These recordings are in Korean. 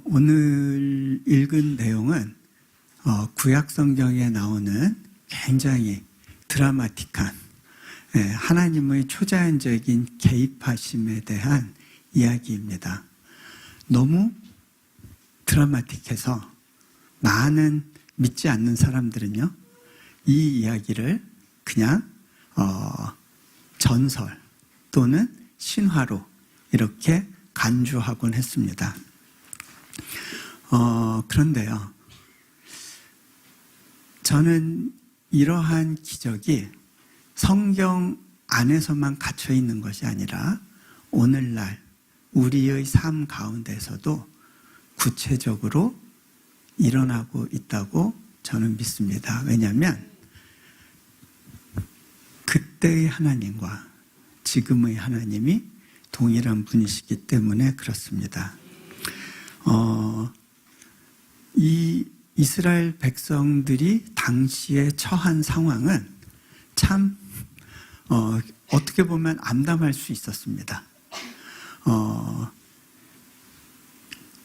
오늘 읽은 내용은 구약 성경에 나오는 굉장히 드라마틱한 하나님의 초자연적인 개입하심에 대한 이야기입니다. 너무 드라마틱해서 많은 믿지 않는 사람들은요, 이 이야기를 그냥 전설 또는 신화로 이렇게 간주하곤 했습니다. 그런데요, 저는 이러한 기적이 성경 안에서만 갇혀 있는 것이 아니라 오늘날 우리의 삶 가운데서도 구체적으로 일어나고 있다고 저는 믿습니다. 왜냐하면 그때의 하나님과 지금의 하나님이 동일한 분이시기 때문에 그렇습니다. 이 이스라엘 백성들이 당시에 처한 상황은 참 어떻게 보면 암담할 수 있었습니다.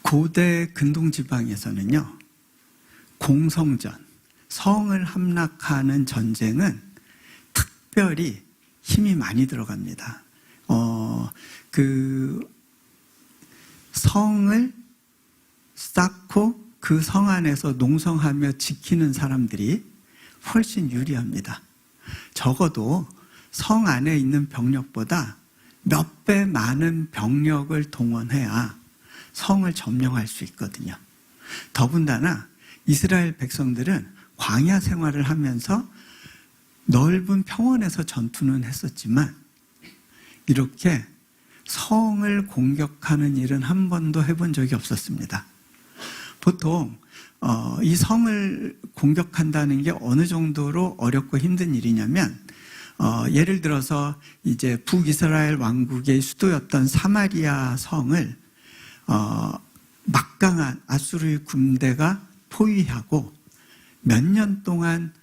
고대 근동지방에서는요, 공성전, 성을 함락하는 전쟁은 특별히 힘이 많이 들어갑니다. 그 성을 쌓고 그 성 안에서 농성하며 지키는 사람들이 훨씬 유리합니다. 적어도 성 안에 있는 병력보다 몇 배 많은 병력을 동원해야 성을 점령할 수 있거든요. 더군다나 이스라엘 백성들은 광야 생활을 하면서 넓은 평원에서 전투는 했었지만 이렇게 성을 공격하는 일은 한 번도 해본 적이 없었습니다. 보통 이 성을 공격한다는 게 어느 정도로 어렵고 힘든 일이냐면 예를 들어서 이제 북이스라엘 왕국의 수도였던 사마리아 성을 막강한 아수르의 군대가 포위하고 몇 년 동안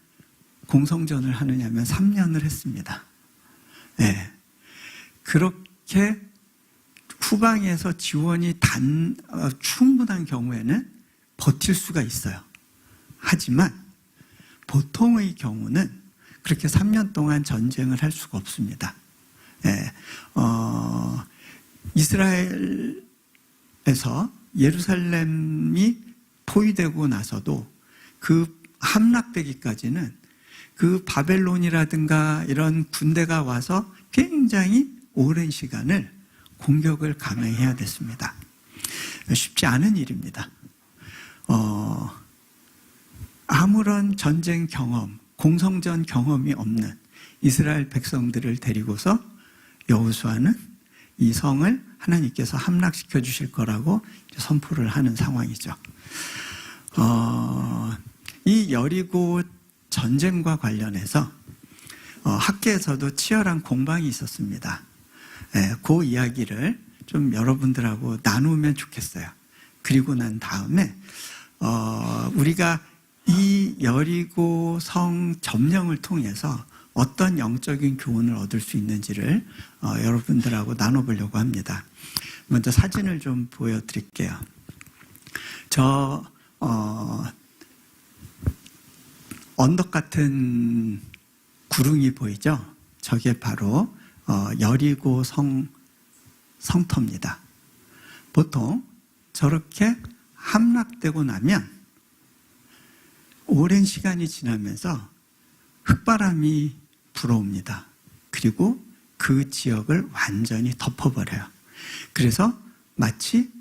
공성전을 하느냐면 3년을 했습니다. 네. 그렇게 후방에서 지원이 충분한 경우에는 버틸 수가 있어요. 하지만 보통의 경우는 그렇게 3년 동안 전쟁을 할 수가 없습니다. 네. 이스라엘에서 예루살렘이 포위되고 나서도 그 함락되기까지는 그 바벨론이라든가 이런 군대가 와서 굉장히 오랜 시간을 공격을 감행해야 됐습니다. 쉽지 않은 일입니다. 아무런 전쟁 경험, 공성전 경험이 없는 이스라엘 백성들을 데리고서 여호수아는 이 성을 하나님께서 함락시켜 주실 거라고 선포를 하는 상황이죠. 이 여리고 전쟁과 관련해서 학계에서도 치열한 공방이 있었습니다. 그 이야기를 좀 여러분들하고 나누면 좋겠어요. 그리고 난 다음에 우리가 이 여리고 성 점령을 통해서 어떤 영적인 교훈을 얻을 수 있는지를 여러분들하고 나눠보려고 합니다. 먼저 사진을 좀 보여드릴게요. 언덕 같은 구릉이 보이죠? 저게 바로 여리고 성터입니다. 보통 저렇게 함락되고 나면 오랜 시간이 지나면서 흙바람이 불어옵니다. 그리고 그 지역을 완전히 덮어버려요. 그래서 마치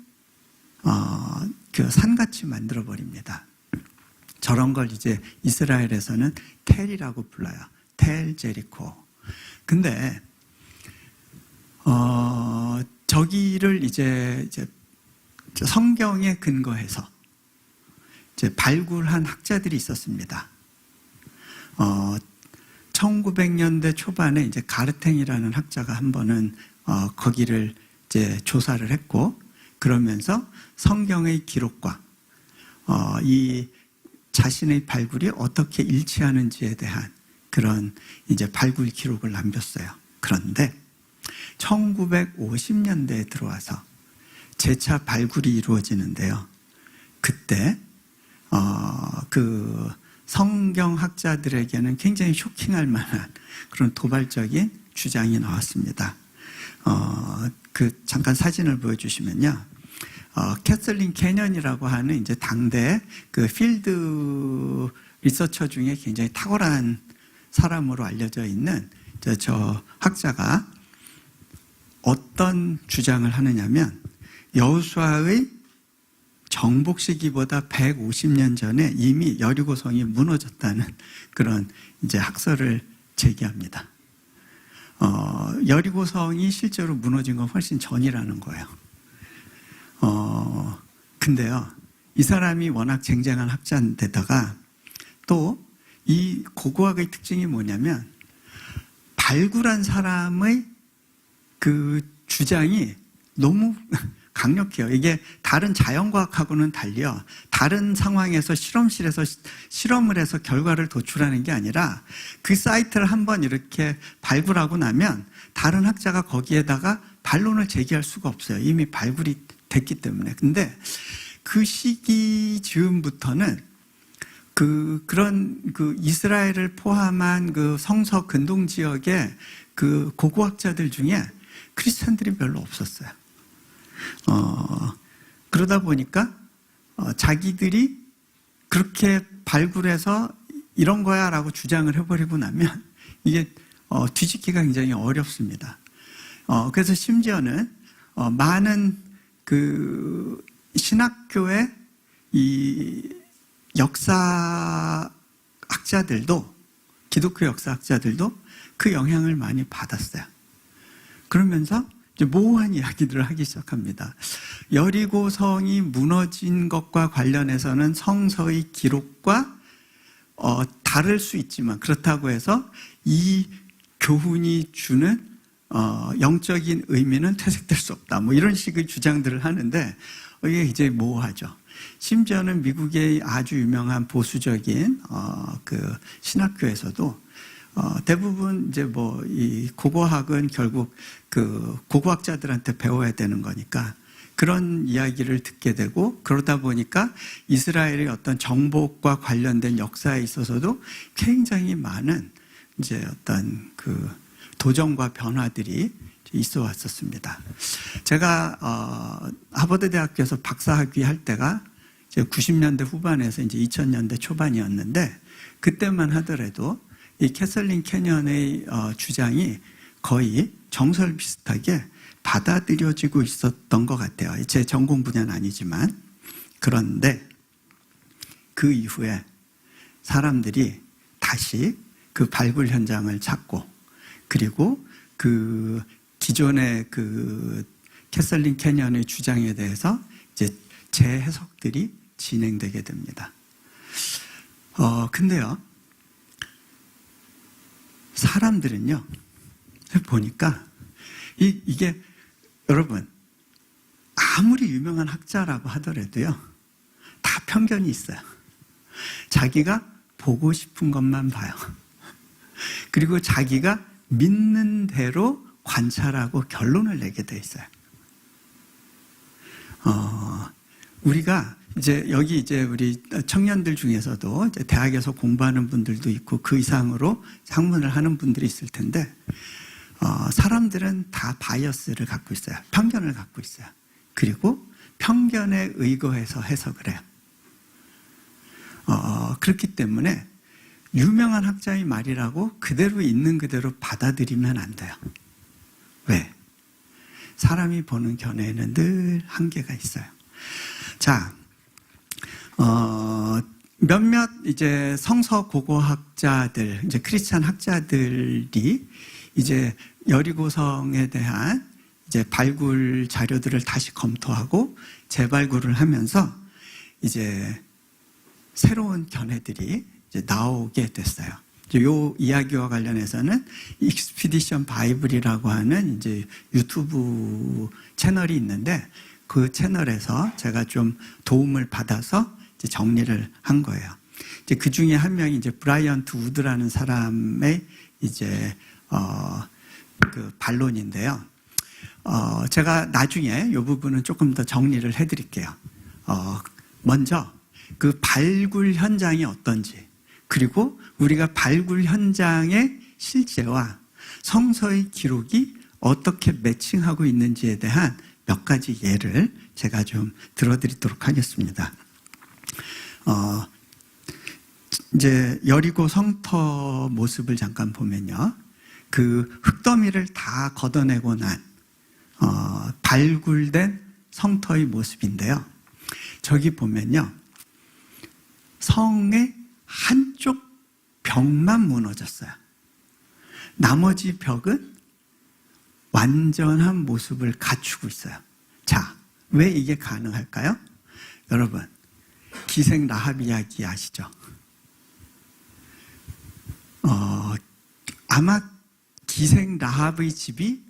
그 산같이 만들어버립니다. 저런 걸 이제 이스라엘에서는 텔이라고 불러요. 텔 제리코. 근데 저기를 이제 성경에 근거해서 이제 발굴한 학자들이 있었습니다. 1900년대 초반에 이제 가르탱이라는 학자가 한 번은 거기를 이제 조사를 했고, 그러면서 성경의 기록과 이 자신의 발굴이 어떻게 일치하는지에 대한 그런 이제 발굴 기록을 남겼어요. 그런데 1950년대에 들어와서 재차 발굴이 이루어지는데요. 그때 그 성경학자들에게는 굉장히 쇼킹할 만한 그런 도발적인 주장이 나왔습니다. 그 잠깐 사진을 보여주시면요. 캐슬린 캐년이라고 하는 이제 당대 그 필드 리서처 중에 굉장히 탁월한 사람으로 알려져 있는 저 학자가 어떤 주장을 하느냐면 여호수아의 정복 시기보다 150년 전에 이미 여리고성이 무너졌다는 그런 이제 학설을 제기합니다. 여리고성이 실제로 무너진 건 훨씬 전이라는 거예요. 근데요, 이 사람이 워낙 쟁쟁한 학자인데다가 또 이 고고학의 특징이 뭐냐면 발굴한 사람의 그 주장이 너무 강력해요. 이게 다른 자연과학하고는 달리요. 다른 상황에서 실험실에서 실험을 해서 결과를 도출하는 게 아니라 그 사이트를 한번 이렇게 발굴하고 나면 다른 학자가 거기에다가 반론을 제기할 수가 없어요. 이미 발굴이 됐기 때문에. 근데 그 시기 즈음부터는 그런 이스라엘을 포함한 그 성서 근동 지역의 그 고고학자들 중에 크리스찬들이 별로 없었어요. 그러다 보니까 자기들이 그렇게 발굴해서 이런 거야 라고 주장을 해버리고 나면 이게 뒤집기가 굉장히 어렵습니다. 그래서 심지어는 많은 그 신학교의 이 역사학자들도, 기독교 역사학자들도 그 영향을 많이 받았어요. 그러면서 이제 모호한 이야기들을 하기 시작합니다. 여리고성이 무너진 것과 관련해서는 성서의 기록과 다를 수 있지만 그렇다고 해서 이 교훈이 주는 영적인 의미는 퇴색될 수 없다. 뭐 이런 식의 주장들을 하는데 이게 이제 모호하죠. 심지어는 미국의 아주 유명한 보수적인 그 신학교에서도 대부분 이제 뭐 이 고고학은 결국 그 고고학자들한테 배워야 되는 거니까 그런 이야기를 듣게 되고 그러다 보니까 이스라엘의 어떤 정복과 관련된 역사에 있어서도 굉장히 많은 이제 어떤 그 도전과 변화들이 있어 왔었습니다. 제가 하버드 대학교에서 박사학위 할 때가 이제 90년대 후반에서 이제 2000년대 초반이었는데 그때만 하더라도 이 캐슬린 캐년의 주장이 거의 정설 비슷하게 받아들여지고 있었던 것 같아요. 제 전공 분야는 아니지만. 그런데 그 이후에 사람들이 다시 그 발굴 현장을 찾고 그리고 그 기존의 그 캐슬린 캐년의 주장에 대해서 이제 재해석들이 진행되게 됩니다. 근데요, 사람들은요, 보니까 이게 여러분 아무리 유명한 학자라고 하더라도요 다 편견이 있어요. 자기가 보고 싶은 것만 봐요. 그리고 자기가 믿는 대로 관찰하고 결론을 내게 돼 있어요. 우리가 이제 여기 이제 우리 청년들 중에서도 이제 대학에서 공부하는 분들도 있고 그 이상으로 학문을 하는 분들이 있을 텐데 사람들은 다 바이어스를 갖고 있어요. 편견을 갖고 있어요. 그리고 편견에 의거해서 해석을 해요. 그렇기 때문에 유명한 학자의 말이라고 그대로 있는 그대로 받아들이면 안 돼요. 왜? 사람이 보는 견해에는 늘 한계가 있어요. 자, 몇몇 이제 성서 고고학자들, 이제 크리스찬 학자들이 이제 여리고성에 대한 이제 발굴 자료들을 다시 검토하고 재발굴을 하면서 이제 새로운 견해들이 이제 나오게 됐어요. 이 이야기와 관련해서는 익스피디션 바이블이라고 하는 이제 유튜브 채널이 있는데 그 채널에서 제가 좀 도움을 받아서 이제 정리를 한 거예요. 이제 그 중에 한 명이 이제 브라이언트 우드라는 사람의 이제 그 반론인데요. 제가 나중에 이 부분은 조금 더 정리를 해드릴게요. 먼저 그 발굴 현장이 어떤지, 그리고 우리가 발굴 현장의 실제와 성서의 기록이 어떻게 매칭하고 있는지에 대한 몇 가지 예를 제가 좀 들어드리도록 하겠습니다. 이제 여리고 성터 모습을 잠깐 보면요, 그 흙더미를 다 걷어내고 난 발굴된 성터의 모습인데요. 저기 보면요, 성의 한쪽 벽만 무너졌어요. 나머지 벽은 완전한 모습을 갖추고 있어요. 자, 왜 이게 가능할까요? 여러분, 기생 라합 이야기 아시죠? 아마 기생 라합의 집이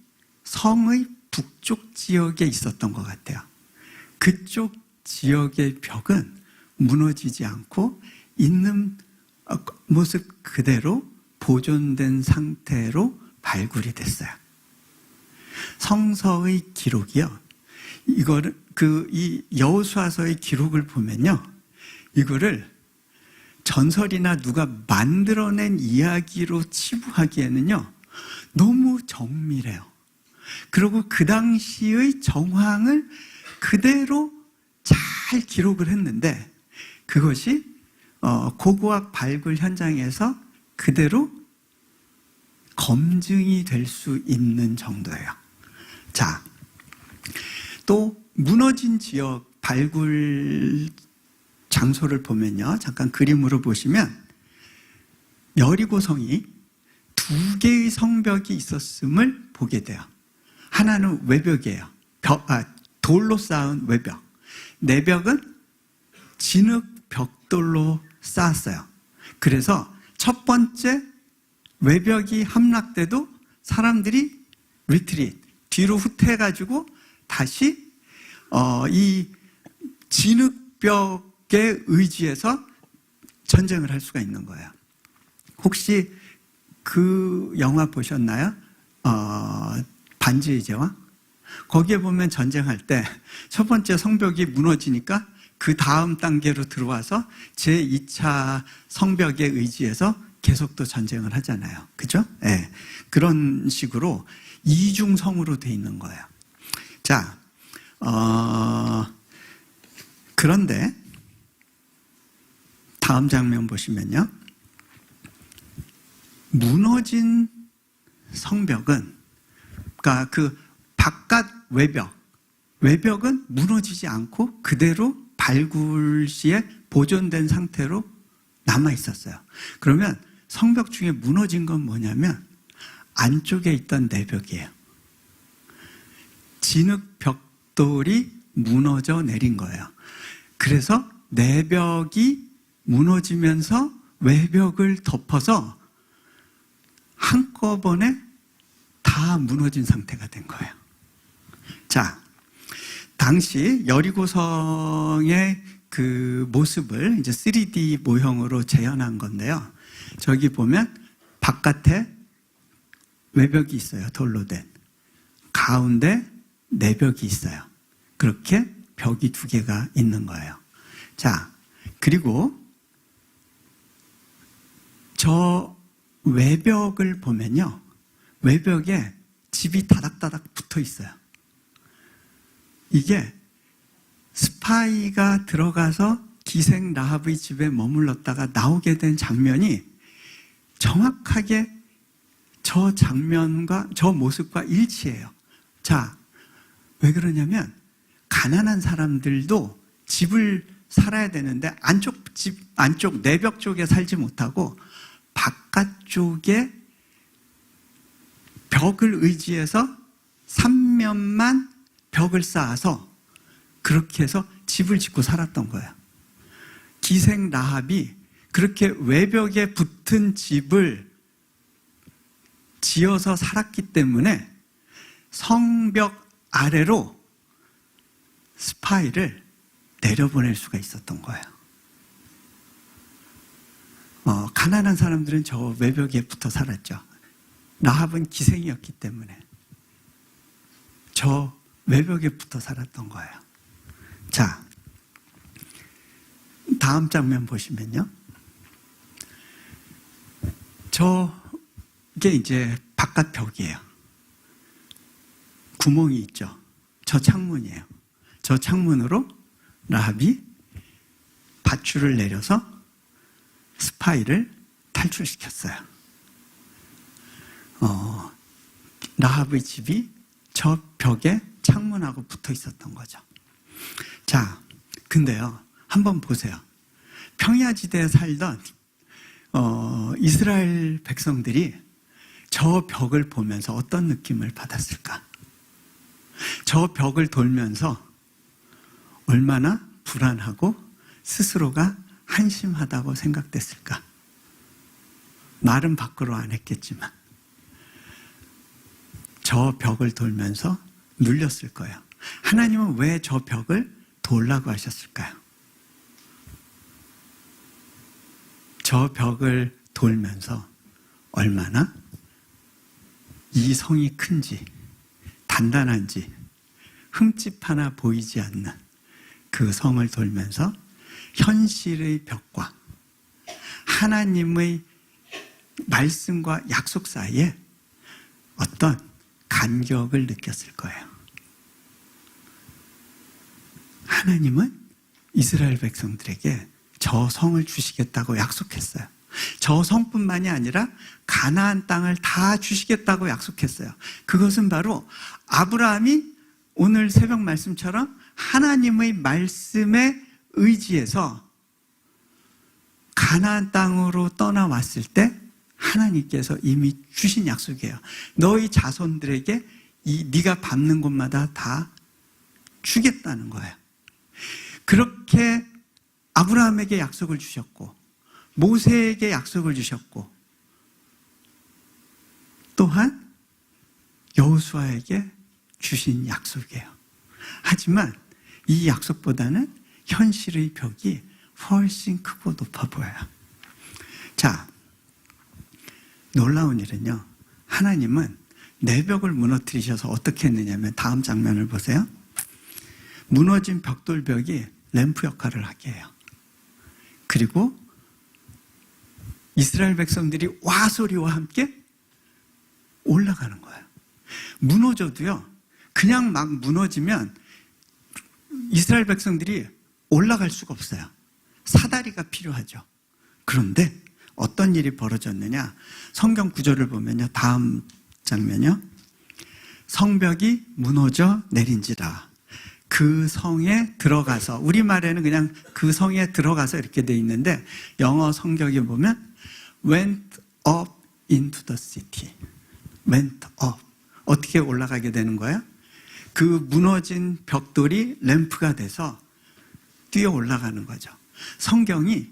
성의 북쪽 지역에 있었던 것 같아요. 그쪽 지역의 벽은 무너지지 않고 있는 모습 그대로 보존된 상태로 발굴이 됐어요. 성서의 기록이요, 이거를 이 여호수아서의 기록을 보면요, 이거를 전설이나 누가 만들어낸 이야기로 치부하기에는요 너무 정밀해요. 그리고 그 당시의 정황을 그대로 잘 기록을 했는데, 그것이 고고학 발굴 현장에서 그대로 검증이 될 수 있는 정도예요. 자, 또 무너진 지역 발굴 장소를 보면요, 잠깐 그림으로 보시면 여리고성이 두 개의 성벽이 있었음을 보게 돼요. 하나는 외벽이에요. 돌로 쌓은 외벽. 내벽은 진흙 벽돌로 쌓았어요. 그래서 첫 번째 외벽이 함락돼도 사람들이 리트릿, 뒤로 후퇴해가지고 다시 이 진흙벽에 의지해서 전쟁을 할 수가 있는 거예요. 혹시 그 영화 보셨나요? 반지의 제왕? 거기에 보면 전쟁할 때 첫 번째 성벽이 무너지니까 그 다음 단계로 들어와서 제2차 성벽에 의지해서 계속 또 전쟁을 하잖아요. 그죠? 네. 그런 식으로 이중성으로 돼 있는 거예요. 자, 그런데 다음 장면 보시면요, 무너진 성벽은, 그러니까 그 바깥 외벽은 무너지지 않고 그대로 발굴 시에 보존된 상태로 남아 있었어요. 그러면 성벽 중에 무너진 건 뭐냐면 안쪽에 있던 내벽이에요. 진흙 벽돌이 무너져 내린 거예요. 그래서 내벽이 무너지면서 외벽을 덮어서 한꺼번에 다 무너진 상태가 된 거예요. 자, 당시 여리고성의 그 모습을 이제 3D 모형으로 재현한 건데요. 저기 보면 바깥에 외벽이 있어요. 돌로 된. 가운데 내벽이 있어요. 그렇게 벽이 두 개가 있는 거예요. 자, 그리고 저 외벽을 보면요, 외벽에 집이 다닥다닥 붙어 있어요. 이게 스파이가 들어가서 기생 라합의 집에 머물렀다가 나오게 된 장면이 정확하게 저 장면과 저 모습과 일치해요. 자, 왜 그러냐면 가난한 사람들도 집을 살아야 되는데 안쪽 내벽 쪽에 살지 못하고 바깥쪽에 벽을 의지해서 3면만 벽을 쌓아서 그렇게 해서 집을 짓고 살았던 거예요. 기생 라합이 그렇게 외벽에 붙은 집을 지어서 살았기 때문에 성벽 아래로 스파이를 내려보낼 수가 있었던 거예요. 가난한 사람들은 저 외벽에 붙어 살았죠. 라합은 기생이었기 때문에. 저 외벽에 붙어 살았던 거예요. 자, 다음 장면 보시면요. 저게 이제 바깥 벽이에요. 구멍이 있죠. 저 창문이에요. 저 창문으로 라합이 밧줄을 내려서 스파이를 탈출시켰어요. 라합의 집이 저 벽에 창문하고 붙어 있었던 거죠. 자, 근데요, 한번 보세요. 평야지대에 살던 이스라엘 백성들이 저 벽을 보면서 어떤 느낌을 받았을까? 저 벽을 돌면서 얼마나 불안하고 스스로가 한심하다고 생각됐을까? 말은 밖으로 안 했겠지만 저 벽을 돌면서 눌렸을 거예요. 하나님은 왜 저 벽을 돌라고 하셨을까요? 저 벽을 돌면서 얼마나 이 성이 큰지, 단단한지, 흠집 하나 보이지 않는 그 성을 돌면서 현실의 벽과 하나님의 말씀과 약속 사이에 어떤 간격을 느꼈을 거예요. 하나님은 이스라엘 백성들에게 저 성을 주시겠다고 약속했어요. 저 성뿐만이 아니라 가나안 땅을 다 주시겠다고 약속했어요. 그것은 바로 아브라함이 오늘 새벽 말씀처럼 하나님의 말씀에 의지해서 가나안 땅으로 떠나왔을 때 하나님께서 이미 주신 약속이에요. 너희 자손들에게 네가 밟는 곳마다 다 주겠다는 거예요. 그렇게 아브라함에게 약속을 주셨고 모세에게 약속을 주셨고 또한 여호수아에게 주신 약속이에요. 하지만 이 약속보다는 현실의 벽이 훨씬 크고 높아 보여요. 자, 놀라운 일은요, 하나님은 내벽을 무너뜨리셔서 어떻게 했느냐면 다음 장면을 보세요. 무너진 벽돌벽이 램프 역할을 하게 해요. 그리고 이스라엘 백성들이 와 소리와 함께 올라가는 거예요. 무너져도요, 그냥 막 무너지면 이스라엘 백성들이 올라갈 수가 없어요. 사다리가 필요하죠. 그런데 어떤 일이 벌어졌느냐? 성경 구절을 보면요, 다음 장면이요. 성벽이 무너져 내린지라. 그 성에 들어가서, 우리말에는 그냥 그 성에 들어가서 이렇게 돼 있는데 영어 성경에 보면 went up into the city. went up. 어떻게 올라가게 되는 거예요? 그 무너진 벽돌이 램프가 돼서 뛰어 올라가는 거죠. 성경이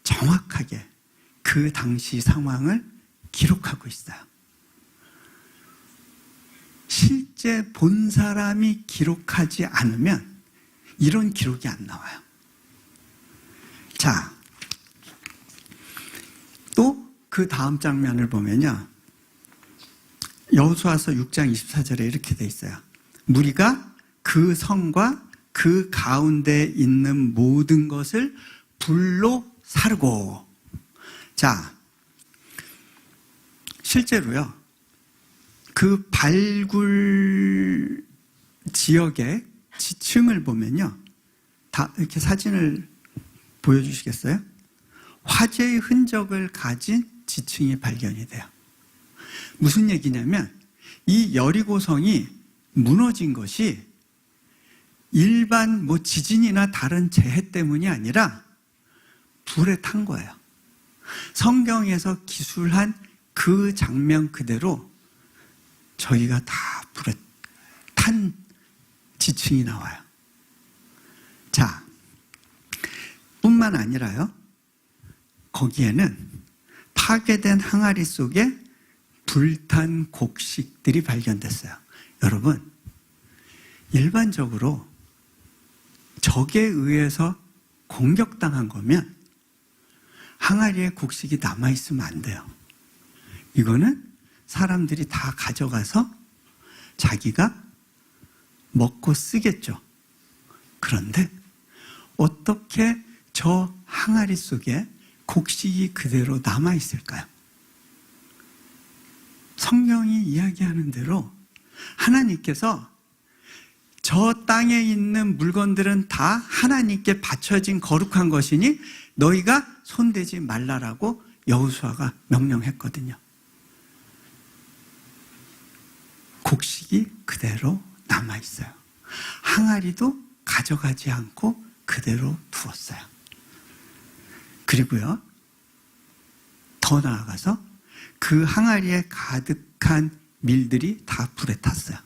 정확하게 그 당시 상황을 기록하고 있어요. 실제 본 사람이 기록하지 않으면 이런 기록이 안 나와요. 자, 또 그 다음 장면을 보면요, 여호수아서 6장 24절에 이렇게 돼 있어요. 무리가 그 성과 그 가운데 있는 모든 것을 불로 사르고. 자, 실제로요, 그 발굴 지역의 지층을 보면요, 다 이렇게 사진을 보여주시겠어요? 화재의 흔적을 가진 지층이 발견이 돼요. 무슨 얘기냐면 이 여리고성이 무너진 것이 일반 지진이나 다른 재해 때문이 아니라 불에 탄 거예요. 성경에서 기술한 그 장면 그대로 저희가 다 불에 탄 지층이 나와요. 자, 뿐만 아니라요, 거기에는 파괴된 항아리 속에 불탄 곡식들이 발견됐어요. 여러분, 일반적으로 적에 의해서 공격당한 거면 항아리에 곡식이 남아있으면 안 돼요. 이거는 사람들이 다 가져가서 자기가 먹고 쓰겠죠. 그런데 어떻게 저 항아리 속에 곡식이 그대로 남아있을까요? 성경이 이야기하는 대로 하나님께서 저 땅에 있는 물건들은 다 하나님께 바쳐진 거룩한 것이니 너희가 손대지 말라라고 여호수아가 명령했거든요. 곡식이 그대로 남아있어요. 항아리도 가져가지 않고 그대로 두었어요. 그리고요, 더 나아가서 그 항아리에 가득한 밀들이 다 불에 탔어요.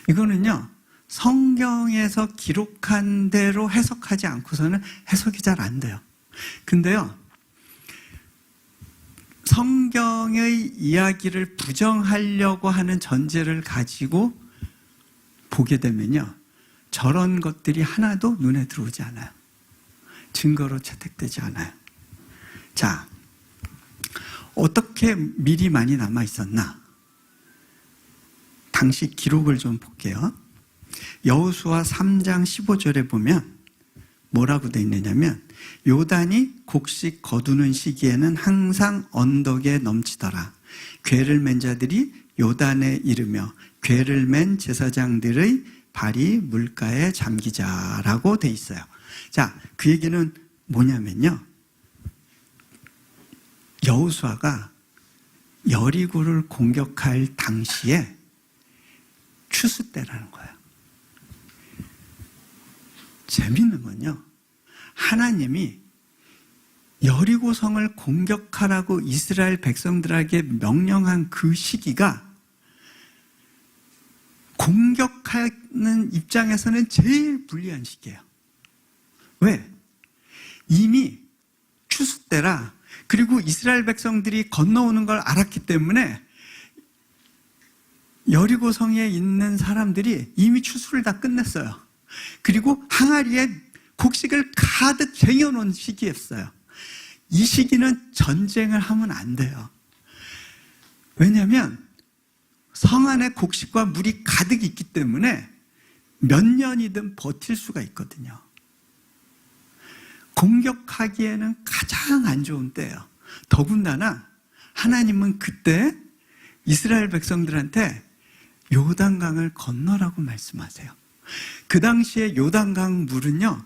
이거는요, 성경에서 기록한 대로 해석하지 않고서는 해석이 잘 안 돼요. 근데요, 성경의 이야기를 부정하려고 하는 전제를 가지고 보게 되면요, 저런 것들이 하나도 눈에 들어오지 않아요. 증거로 채택되지 않아요. 자, 어떻게 밀이 많이 남아 있었나? 당시 기록을 좀 볼게요. 여호수아 3장 15절에 보면 뭐라고 되어 있느냐면, 요단이 곡식 거두는 시기에는 항상 언덕에 넘치더라. 궤를 맨 자들이 요단에 이르며 궤를 맨 제사장들의 발이 물가에 잠기자라고 돼 있어요. 자, 그 얘기는 뭐냐면요, 여호수아가 여리고를 공격할 당시에 추수 때라는 거예요. 재밌는 건요, 하나님이 여리고성을 공격하라고 이스라엘 백성들에게 명령한 그 시기가 공격하는 입장에서는 제일 불리한 시기예요. 왜? 이미 추수 때라, 그리고 이스라엘 백성들이 건너오는 걸 알았기 때문에 여리고성에 있는 사람들이 이미 추수를 다 끝냈어요. 그리고 항아리에 곡식을 가득 쟁여놓은 시기였어요. 이 시기는 전쟁을 하면 안 돼요. 왜냐하면 성 안에 곡식과 물이 가득 있기 때문에 몇 년이든 버틸 수가 있거든요. 공격하기에는 가장 안 좋은 때예요. 더군다나 하나님은 그때 이스라엘 백성들한테 요단강을 건너라고 말씀하세요. 그 당시에 요단강 물은요,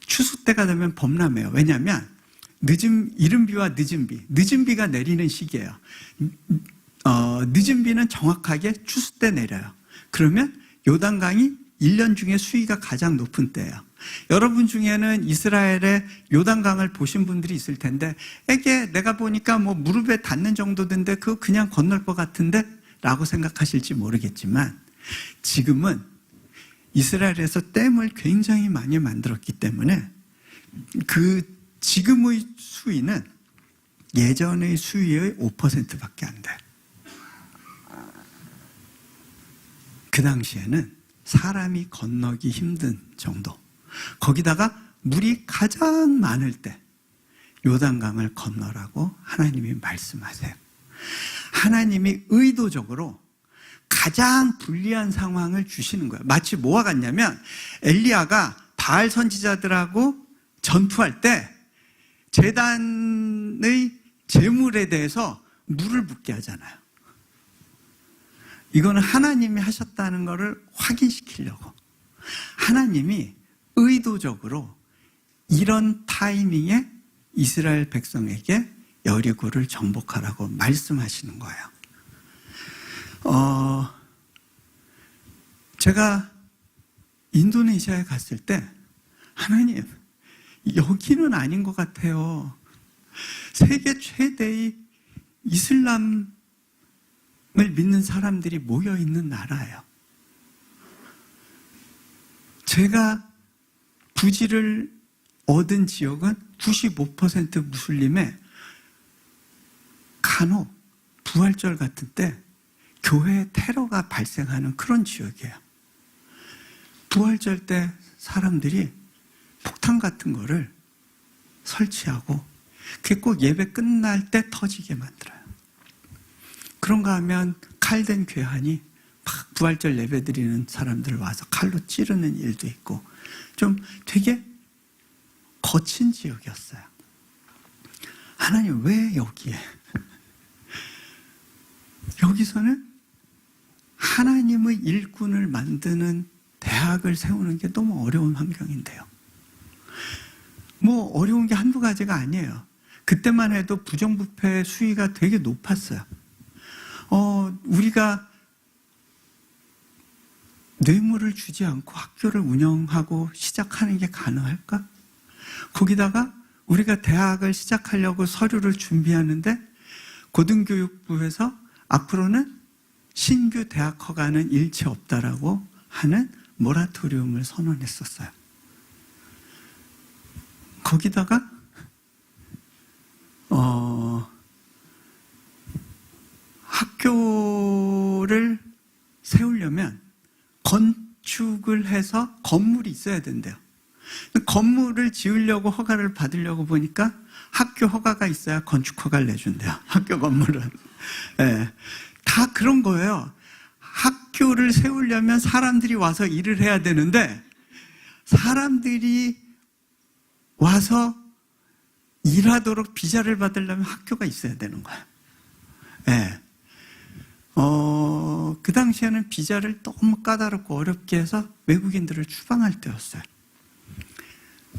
추수 때가 되면 범람해요. 왜냐하면 이른 비와 늦은 비가 내리는 시기예요. 늦은 비는 정확하게 추수 때 내려요. 그러면 요단강이 1년 중에 수위가 가장 높은 때예요. 여러분 중에는 이스라엘의 요단강을 보신 분들이 있을 텐데, 이게 내가 보니까 뭐 무릎에 닿는 정도 된데 그거 그냥 건널 것 같은데? 라고 생각하실지 모르겠지만, 지금은 이스라엘에서 댐을 굉장히 많이 만들었기 때문에 그 지금의 수위는 예전의 수위의 5%밖에 안 돼. 그 당시에는 사람이 건너기 힘든 정도. 거기다가 물이 가장 많을 때 요단강을 건너라고 하나님이 말씀하세요. 하나님이 의도적으로 가장 불리한 상황을 주시는 거예요. 마치 뭐와 같냐면, 엘리야가 바알 선지자들하고 전투할 때 제단의 제물에 대해서 물을 붓게 하잖아요. 이거는 하나님이 하셨다는 것을 확인시키려고 하나님이 의도적으로 이런 타이밍에 이스라엘 백성에게 여리고를 정복하라고 말씀하시는 거예요. 제가 인도네시아에 갔을 때, 하나님, 여기는 아닌 것 같아요. 세계 최대의 이슬람을 믿는 사람들이 모여있는 나라예요. 제가 부지를 얻은 지역은 95% 무슬림에 간혹 부활절 같은 때 교회에 테러가 발생하는 그런 지역이에요. 부활절 때 사람들이 폭탄 같은 거를 설치하고 그게 꼭 예배 끝날 때 터지게 만들어요. 그런가 하면 칼된 괴한이 막 부활절 예배 드리는 사람들 와서 칼로 찌르는 일도 있고 좀 되게 거친 지역이었어요. 하나님 왜 여기에? 여기서는 하나님의 일꾼을 만드는 대학을 세우는 게 너무 어려운 환경인데요. 뭐 어려운 게 한두 가지가 아니에요. 그때만 해도 부정부패 수위가 되게 높았어요. 우리가 뇌물을 주지 않고 학교를 운영하고 시작하는 게 가능할까? 거기다가 우리가 대학을 시작하려고 서류를 준비하는데 고등교육부에서 앞으로는 신규 대학 허가는 일체 없다라고 하는 모라토리움을 선언했었어요. 거기다가 학교를 세우려면 건축을 해서 건물이 있어야 된대요. 건물을 지으려고 허가를 받으려고 보니까 학교 허가가 있어야 건축 허가를 내준대요. 학교 건물은. 네. 다 그런 거예요. 학교를 세우려면 사람들이 와서 일을 해야 되는데 사람들이 와서 일하도록 비자를 받으려면 학교가 있어야 되는 거예요. 네. 그 당시에는 비자를 너무 까다롭고 어렵게 해서 외국인들을 추방할 때였어요.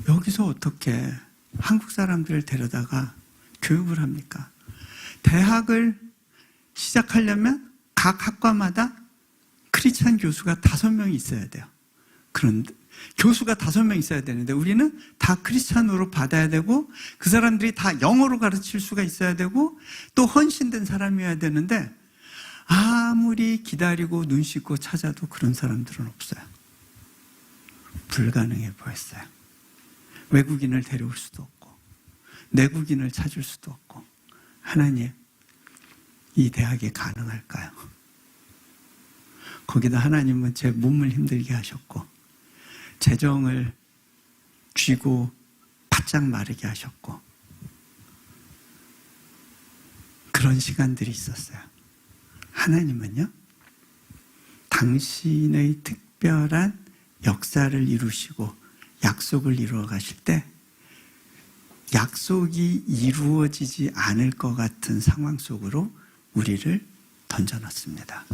여기서 어떻게 한국 사람들을 데려다가 교육을 합니까? 대학을 시작하려면 각 학과마다 크리스찬 교수가 5명이 있어야 돼요. 그런데 교수가 5명 있어야 되는데 우리는 다 크리스찬으로 받아야 되고 그 사람들이 다 영어로 가르칠 수가 있어야 되고 또 헌신된 사람이어야 되는데 아무리 기다리고 눈 씻고 찾아도 그런 사람들은 없어요. 불가능해 보였어요. 외국인을 데려올 수도 없고 내국인을 찾을 수도 없고 하나님 이 대학이 가능할까요? 거기다 하나님은 제 몸을 힘들게 하셨고 재정을 쥐고 바짝 마르게 하셨고 그런 시간들이 있었어요. 하나님은요 당신의 특별한 역사를 이루시고 약속을 이루어 가실 때 약속이 이루어지지 않을 것 같은 상황 속으로 우리를 던져놨습니다.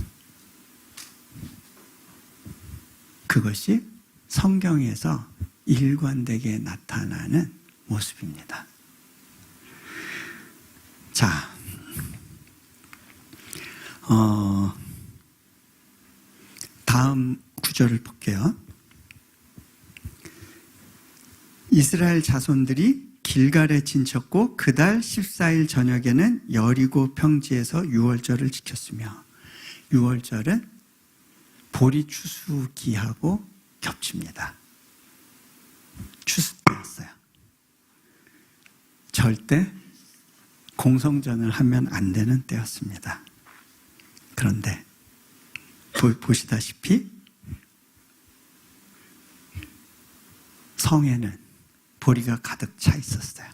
그것이 성경에서 일관되게 나타나는 모습입니다. 자, 다음 구절을 볼게요. 이스라엘 자손들이 길갈에 진쳤고 그달 14일 저녁에는 여리고 평지에서 유월절을 지켰으며 유월절은 보리 추수기하고 겹칩니다. 추수 때였어요. 절대 공성전을 하면 안 되는 때였습니다. 그런데 보시다시피 성에는 보리가 가득 차 있었어요.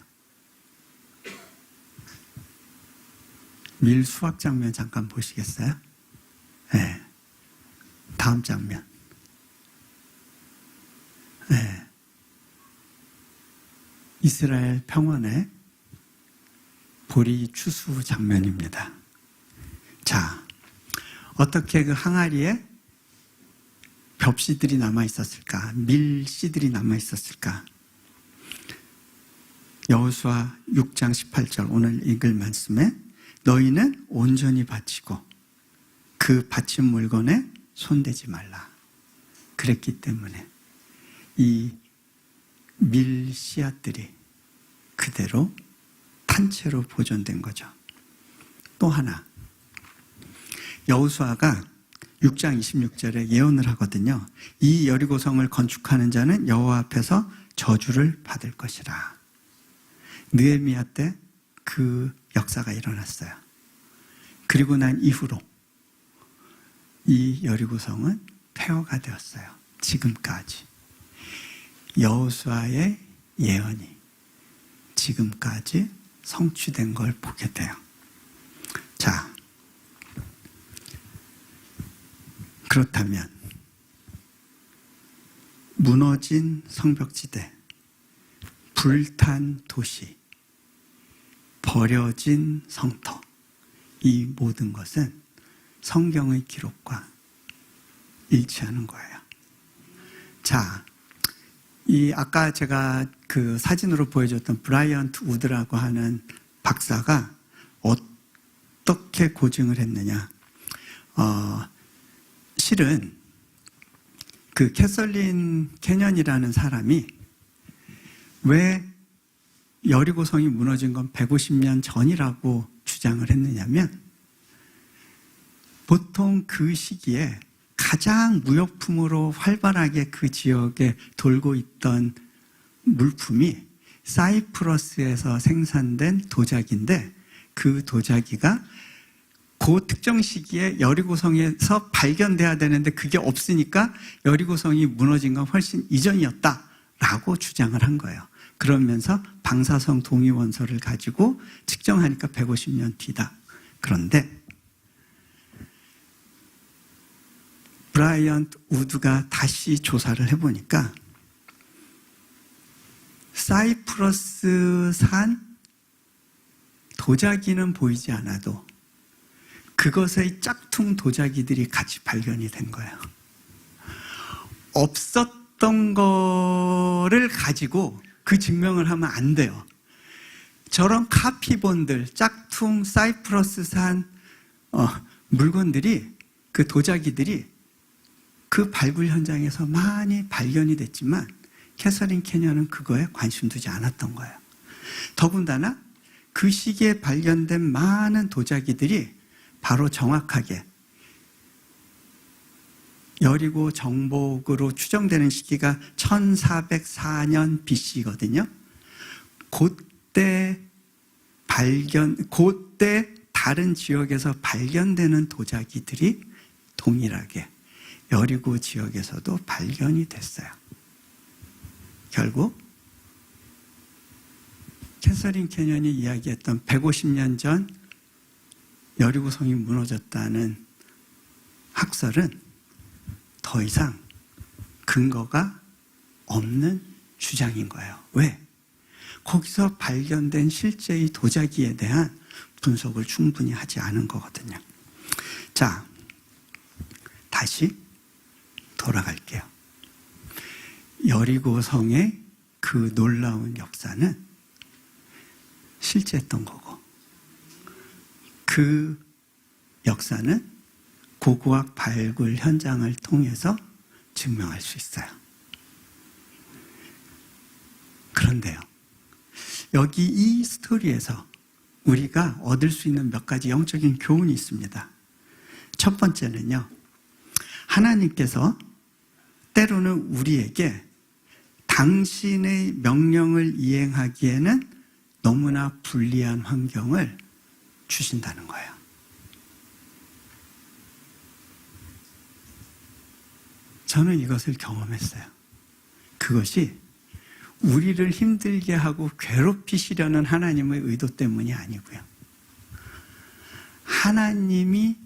밀 수확 장면 잠깐 보시겠어요? 네. 다음 장면. 네. 이스라엘 평원의 보리 추수 장면입니다. 자, 어떻게 그 항아리에 벽씨들이 남아있었을까? 밀씨들이 남아있었을까? 여호수아 6장 18절 오늘 읽을 말씀에 너희는 온전히 바치고 그 바친 물건에 손대지 말라. 그랬기 때문에 이 밀씨앗들이 그대로 탄채로 보존된 거죠. 또 하나 여호수아가 6장 26절에 예언을 하거든요. 이 여리고성을 건축하는 자는 여호와 앞에서 저주를 받을 것이라. 느헤미야 때 그 역사가 일어났어요. 그리고 난 이후로 이 여리고성은 폐허가 되었어요. 지금까지. 여호수아의 예언이 지금까지 성취된 걸 보게 돼요. 자, 그렇다면 무너진 성벽지대, 불탄 도시, 버려진 성터, 이 모든 것은 성경의 기록과 일치하는 거예요. 자, 이 아까 제가 그 사진으로 보여줬던 브라이언트 우드라고 하는 박사가 어떻게 고증을 했느냐? 실은 그 캐설린 캐년이라는 사람이 왜 여리고성이 무너진 건 150년 전이라고 주장을 했느냐면, 보통 그 시기에 가장 무역품으로 활발하게 그 지역에 돌고 있던 물품이 사이프러스에서 생산된 도자기인데, 그 도자기가 그 특정 시기에 여리고성에서 발견돼야 되는데 그게 없으니까 여리고성이 무너진 건 훨씬 이전이었다라고 주장을 한 거예요. 그러면서 방사성 동위원소를 가지고 측정하니까 150년 뒤다. 그런데 브라이언트 우드가 다시 조사를 해보니까 사이프러스산 도자기는 보이지 않아도 그것의 짝퉁 도자기들이 같이 발견이 된 거예요. 없었던 거를 가지고 그 증명을 하면 안 돼요. 저런 카피본들, 짝퉁 사이프러스산 물건들이, 그 도자기들이 그 발굴 현장에서 많이 발견이 됐지만 캐서린 캐년은 그거에 관심 두지 않았던 거예요. 더군다나 그 시기에 발견된 많은 도자기들이 바로 정확하게 여리고 정복으로 추정되는 시기가 1404년 BC거든요. 그때 다른 지역에서 발견되는 도자기들이 동일하게 여리고 지역에서도 발견이 됐어요. 결국 캐서린 캐년이 이야기했던 150년 전 여리고성이 무너졌다는 학설은 더 이상 근거가 없는 주장인 거예요. 왜? 거기서 발견된 실제의 도자기에 대한 분석을 충분히 하지 않은 거거든요. 자, 다시 돌아갈게요. 여리고성의 그 놀라운 역사는 실제했던 거고, 그 역사는 고고학 발굴 현장을 통해서 증명할 수 있어요. 그런데요, 여기 이 스토리에서 우리가 얻을 수 있는 몇 가지 영적인 교훈이 있습니다. 첫 번째는요, 하나님께서 때로는 우리에게 당신의 명령을 이행하기에는 너무나 불리한 환경을 주신다는 거예요. 저는 이것을 경험했어요. 그것이 우리를 힘들게 하고 괴롭히시려는 하나님의 의도 때문이 아니고요. 하나님이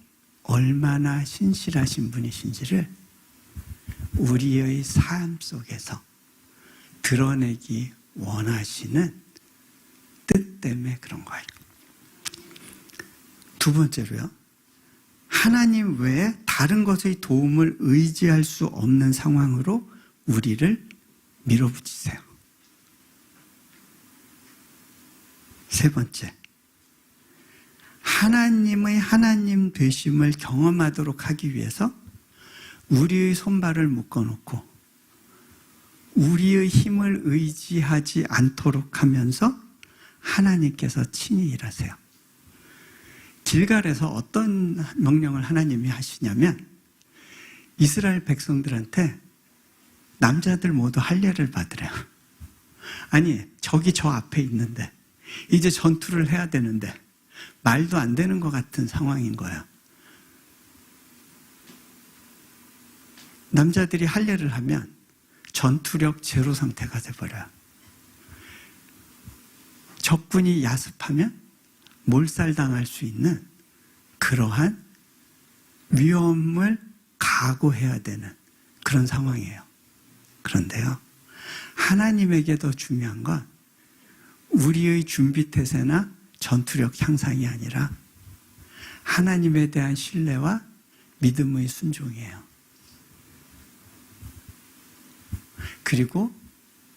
얼마나 신실하신 분이신지를 우리의 삶 속에서 드러내기 원하시는 뜻 때문에 그런 거예요. 두 번째로요, 하나님 외에 다른 것의 도움을 의지할 수 없는 상황으로 우리를 밀어붙이세요. 세 번째, 하나님의 하나님 되심을 경험하도록 하기 위해서 우리의 손발을 묶어놓고 우리의 힘을 의지하지 않도록 하면서 하나님께서 친히 일하세요. 길갈에서 어떤 명령을 하나님이 하시냐면, 이스라엘 백성들한테 남자들 모두 할례를 받으래요. 아니, 저기 저 앞에 있는데 이제 전투를 해야 되는데 말도 안 되는 것 같은 상황인 거예요. 남자들이 할례를 하면 전투력 제로 상태가 돼버려요. 적군이 야습하면 몰살당할 수 있는 그러한 위험을 각오해야 되는 그런 상황이에요. 그런데요, 하나님에게 더 중요한 건 우리의 준비태세나 전투력 향상이 아니라 하나님에 대한 신뢰와 믿음의 순종이에요. 그리고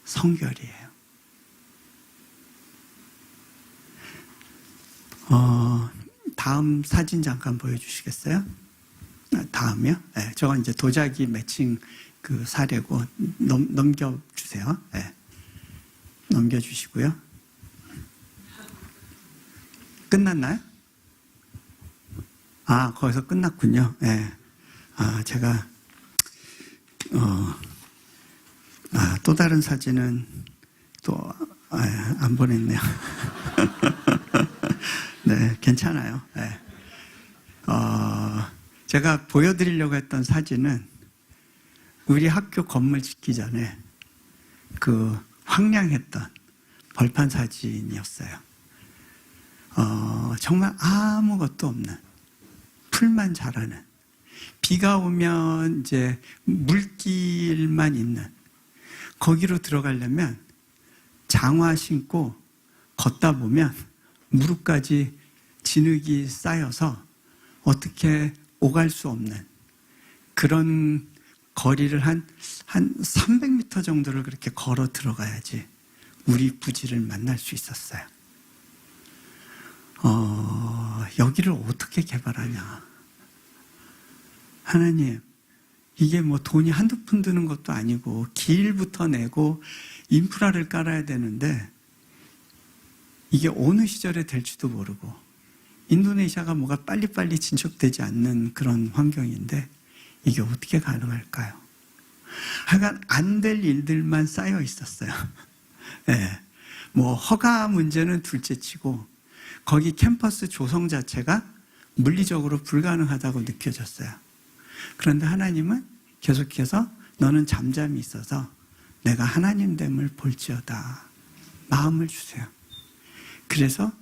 성결이에요. 다음 사진 잠깐 보여주시겠어요? 다음이요? 네, 저건 이제 도자기 매칭 그 사례고 넘겨주세요. 네. 넘겨주시고요. 끝났나요? 아, 거기서 끝났군요. 네. 제가 또 다른 사진은 또 안 보냈네요. 네, 괜찮아요. 네. 제가 보여드리려고 했던 사진은 우리 학교 건물 짓기 전에 그 황량했던 벌판 사진이었어요. 정말 아무것도 없는, 풀만 자라는, 비가 오면 이제 물길만 있는, 거기로 들어가려면 장화 신고 걷다 보면 무릎까지 진흙이 쌓여서 어떻게 오갈 수 없는 그런 거리를 한 300m 정도를 그렇게 걸어 들어가야지 우리 부지를 만날 수 있었어요. 여기를 어떻게 개발하냐. 하나님, 이게 뭐 돈이 한두 푼 드는 것도 아니고 길부터 내고 인프라를 깔아야 되는데 이게 어느 시절에 될지도 모르고 인도네시아가 뭐가 빨리빨리 진척되지 않는 그런 환경인데 이게 어떻게 가능할까요? 하여간 안 될 일들만 쌓여 있었어요. 네. 뭐 허가 문제는 둘째치고 거기 캠퍼스 조성 자체가 물리적으로 불가능하다고 느껴졌어요. 그런데 하나님은 계속해서 너는 잠잠히 있어서 내가 하나님됨을 볼지어다. 마음을 주세요. 그래서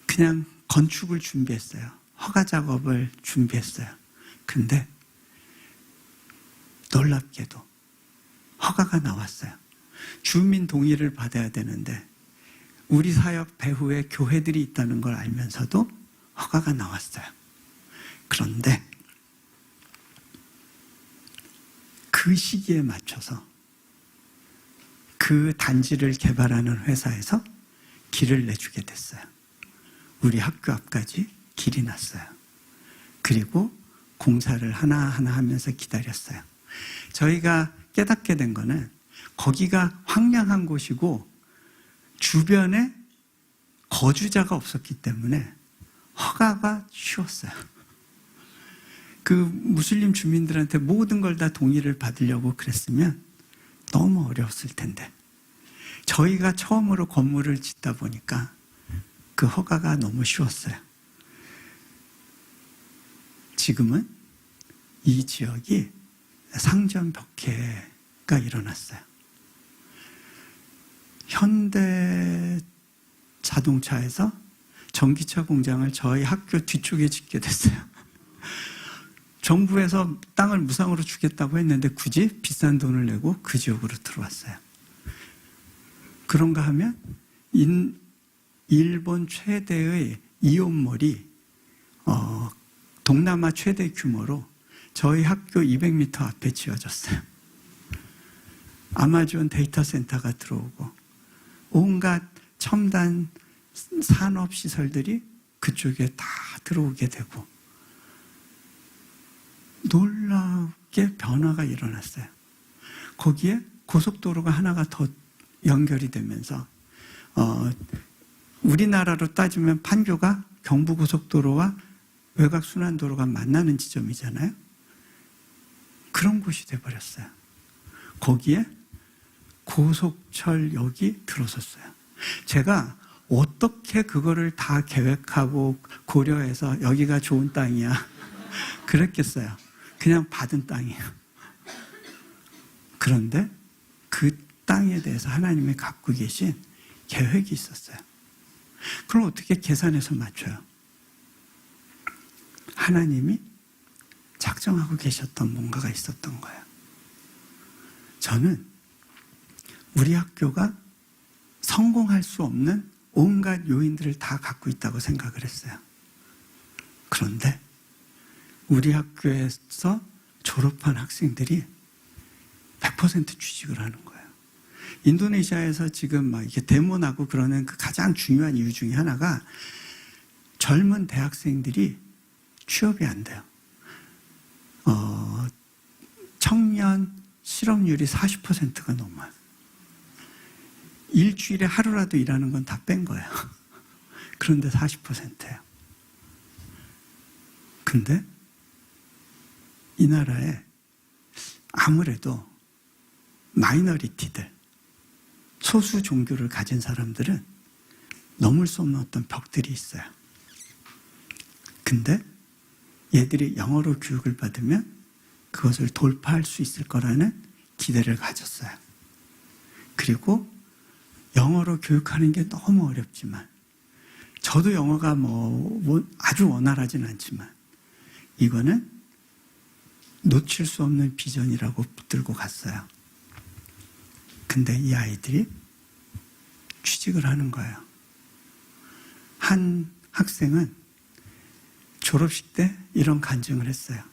그냥 건축을 준비했어요. 허가 작업을 준비했어요. 근데 놀랍게도 허가가 나왔어요. 주민 동의를 받아야 되는데 우리 사역 배후에 교회들이 있다는 걸 알면서도 허가가 나왔어요. 그런데 그 시기에 맞춰서 그 단지를 개발하는 회사에서 길을 내주게 됐어요. 우리 학교 앞까지 길이 났어요. 그리고 공사를 하나하나 하면서 기다렸어요. 저희가 깨닫게 된 거는 거기가 황량한 곳이고 주변에 거주자가 없었기 때문에 허가가 쉬웠어요. 그 무슬림 주민들한테 모든 걸 다 동의를 받으려고 그랬으면 너무 어려웠을 텐데 저희가 처음으로 건물을 짓다 보니까 그 허가가 너무 쉬웠어요. 지금은 이 지역이 상점 벽해가 일어났어요. 현대 자동차에서 전기차 공장을 저희 학교 뒤쪽에 짓게 됐어요. 정부에서 땅을 무상으로 주겠다고 했는데 굳이 비싼 돈을 내고 그 지역으로 들어왔어요. 그런가 하면 일본 최대의 이온몰이 동남아 최대 규모로 저희 학교 200m 앞에 지어졌어요. 아마존 데이터 센터가 들어오고 온갖 첨단 산업 시설들이 그쪽에 다 들어오게 되고 놀랍게 변화가 일어났어요. 거기에 고속도로가 하나가 더 연결이 되면서 우리나라로 따지면 판교가 경부고속도로와 외곽순환도로가 만나는 지점이잖아요. 그런 곳이 돼버렸어요. 거기에 고속철역이 들어섰어요. 제가 어떻게 그거를 다 계획하고 고려해서 여기가 좋은 땅이야 그랬겠어요. 그냥 받은 땅이에요. 그런데 그 땅에 대해서 하나님이 갖고 계신 계획이 있었어요. 그럼 어떻게 계산해서 맞춰요? 하나님이 작정하고 계셨던 뭔가가 있었던 거예요. 저는 우리 학교가 성공할 수 없는 온갖 요인들을 다 갖고 있다고 생각을 했어요. 그런데 우리 학교에서 졸업한 학생들이 100% 취직을 하는 거예요. 인도네시아에서 지금 막 이렇게 데모나고 그러는 그 가장 중요한 이유 중에 하나가 젊은 대학생들이 취업이 안 돼요. 청년 실업률이 40%가 넘어요. 일주일에 하루라도 일하는 건 다 뺀 거예요. 그런데 40%예요. 근데 이 나라에 아무래도 마이너리티들, 소수 종교를 가진 사람들은 넘을 수 없는 어떤 벽들이 있어요. 근데 얘들이 영어로 교육을 받으면 그것을 돌파할 수 있을 거라는 기대를 가졌어요. 그리고 영어로 교육하는 게 너무 어렵지만, 저도 영어가 아주 원활하진 않지만 이거는 놓칠 수 없는 비전이라고 붙들고 갔어요. 근데 이 아이들이 취직을 하는 거예요. 한 학생은 졸업식 때 이런 간증을 했어요.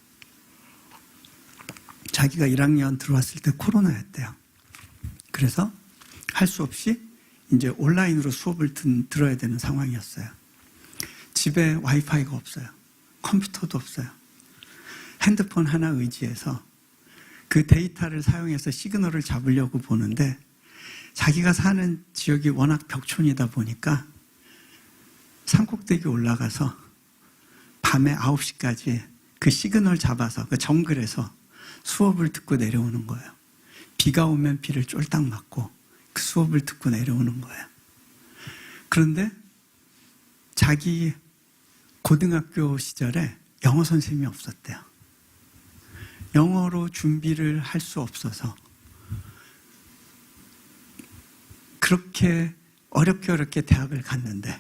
자기가 1학년 들어왔을 때 코로나였대요. 그래서 할 수 없이 이제 온라인으로 수업을 들어야 되는 상황이었어요. 집에 와이파이가 없어요. 컴퓨터도 없어요. 핸드폰 하나 의지해서 그 데이터를 사용해서 시그널을 잡으려고 보는데, 자기가 사는 지역이 워낙 벽촌이다 보니까 산꼭대기 올라가서 밤에 9시까지 그 시그널 잡아서 그 정글에서 수업을 듣고 내려오는 거예요. 비가 오면 비를 쫄딱 맞고 그 수업을 듣고 내려오는 거예요. 그런데 자기 고등학교 시절에 영어 선생님이 없었대요. 영어로 준비를 할 수 없어서 그렇게 어렵게 대학을 갔는데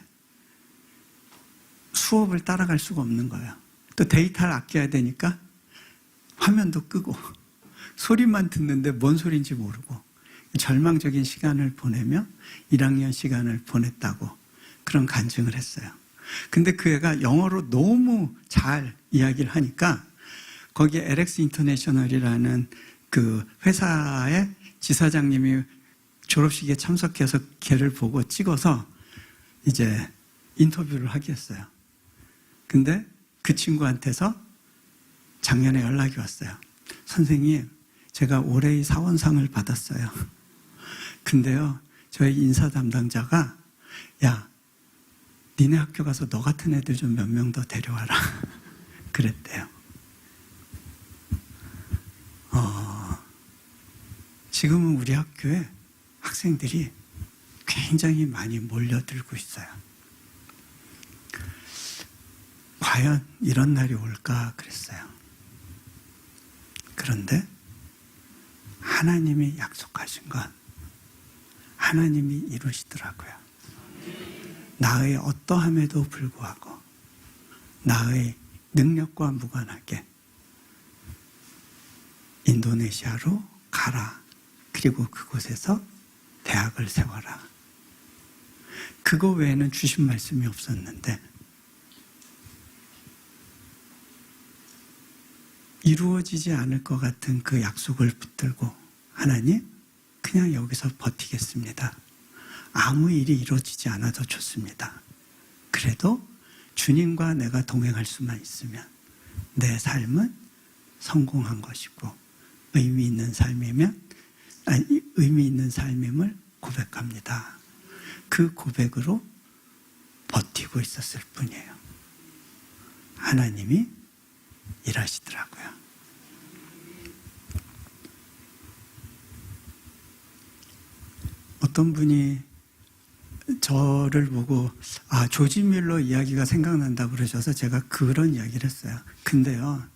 수업을 따라갈 수가 없는 거예요. 또 데이터를 아껴야 되니까 화면도 끄고 소리만 듣는데 뭔 소리인지 모르고 절망적인 시간을 보내며 1학년 시간을 보냈다고 그런 간증을 했어요. 근데 그 애가 영어로 너무 잘 이야기를 하니까 거기에 LX 인터내셔널이라는 그 회사의 지사장님이 졸업식에 참석해서 걔를 보고 찍어서 이제 인터뷰를 하게 했어요. 근데 그 친구한테서 작년에 연락이 왔어요. 선생님, 제가 올해의 사원상을 받았어요. 근데요, 저희 인사 담당자가 야, 니네 학교 가서 너 같은 애들 좀 몇 명 더 데려와라. 그랬대요. 지금은 우리 학교에 학생들이 굉장히 많이 몰려들고 있어요. 과연 이런 날이 올까 그랬어요. 그런데 하나님이 약속하신 건 하나님이 이루시더라고요. 나의 어떠함에도 불구하고 나의 능력과 무관하게 인도네시아로 가라. 그리고 그곳에서 대학을 세워라. 그거 외에는 주신 말씀이 없었는데 이루어지지 않을 것 같은 그 약속을 붙들고 하나님, 그냥 여기서 버티겠습니다. 아무 일이 이루어지지 않아도 좋습니다. 그래도 주님과 내가 동행할 수만 있으면 내 삶은 성공한 것이고 의미 있는 삶임을 고백합니다. 그 고백으로 버티고 있었을 뿐이에요. 하나님이 일하시더라고요. 어떤 분이 저를 보고 조지 밀러 이야기가 생각난다고 그러셔서 제가 그런 이야기를 했어요. 근데요,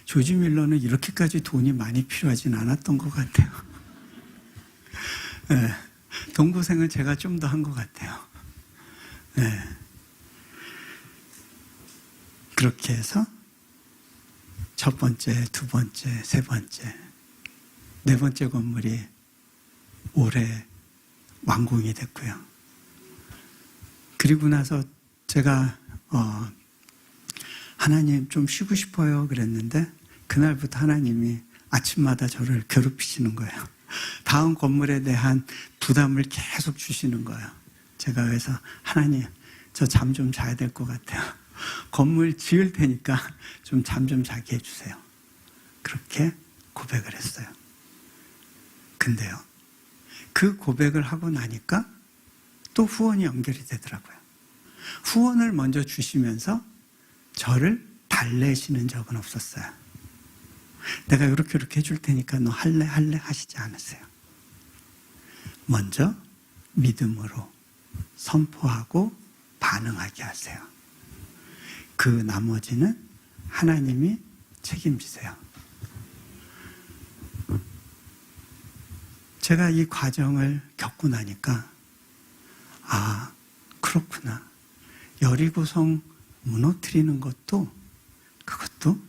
조지 밀러는 이렇게까지 돈이 많이 필요하진 않았던 것 같아요. 네, 동고생은 제가 좀 더 한 것 같아요. 네. 그렇게 해서 첫 번째, 두 번째, 세 번째, 네 번째 건물이 올해 완공이 됐고요. 그리고 나서 제가 하나님 좀 쉬고 싶어요 그랬는데 그날부터 하나님이 아침마다 저를 괴롭히시는 거예요. 다음 건물에 대한 부담을 계속 주시는 거예요. 제가 그래서 하나님 저 잠 좀 자야 될 것 같아요. 건물 지을 테니까 좀 잠 좀 자게 해주세요. 그렇게 고백을 했어요. 근데요, 그 고백을 하고 나니까 또 후원이 연결이 되더라고요. 후원을 먼저 주시면서 저를 달래시는 적은 없었어요. 내가 이렇게 해줄 테니까 너 할래 하시지 않으세요. 먼저 믿음으로 선포하고 반응하게 하세요. 그 나머지는 하나님이 책임지세요. 제가 이 과정을 겪고 나니까 아, 그렇구나. 여리고성 무너뜨리는 것도 그것도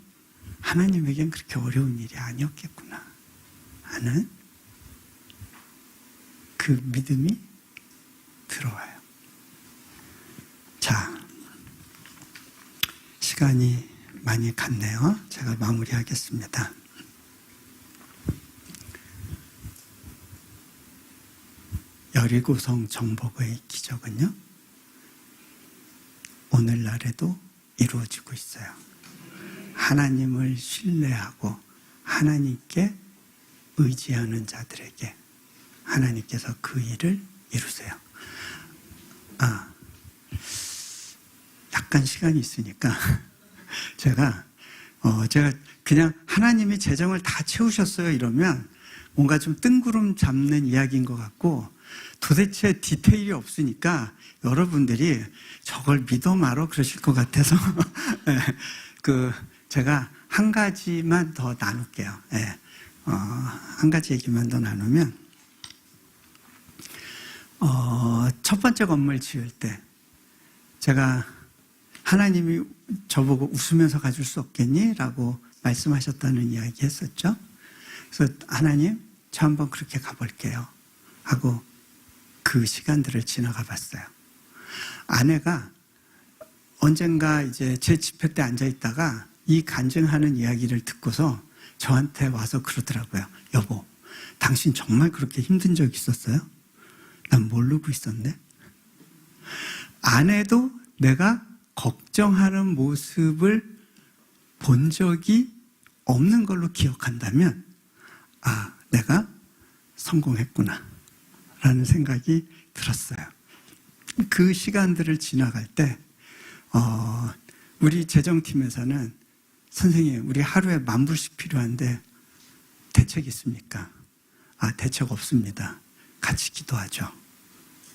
하나님에겐 그렇게 어려운 일이 아니었겠구나 하는 그 믿음이 들어와요. 자, 시간이 많이 갔네요. 제가 마무리하겠습니다. 여리고성 정복의 기적은요, 오늘날에도 이루어지고 있어요. 하나님을 신뢰하고 하나님께 의지하는 자들에게 하나님께서 그 일을 이루세요. 약간 시간이 있으니까 제가 그냥 하나님이 재정을 다 채우셨어요 이러면 뭔가 좀 뜬구름 잡는 이야기인 것 같고 도대체 디테일이 없으니까 여러분들이 저걸 믿어 말어 그러실 것 같아서 제가 한 가지만 더 나눌게요. 한 가지 얘기만 더 나누면 첫 번째 건물 지을 때 제가 하나님이 저보고 웃으면서 가질 수 없겠니? 라고 말씀하셨다는 이야기 했었죠. 그래서 하나님 저 한번 그렇게 가볼게요 하고 그 시간들을 지나가 봤어요. 아내가 언젠가 이제 제 집회 때 앉아 있다가 이 간증하는 이야기를 듣고서 저한테 와서 그러더라고요. 여보, 당신 정말 그렇게 힘든 적 있었어요? 난 모르고 있었네. 아내도 내가 걱정하는 모습을 본 적이 없는 걸로 기억한다면 내가 성공했구나 라는 생각이 들었어요. 그 시간들을 지나갈 때 우리 재정팀에서는 선생님 우리 하루에 10,000불씩 필요한데 대책 있습니까? 대책 없습니다. 같이 기도하죠.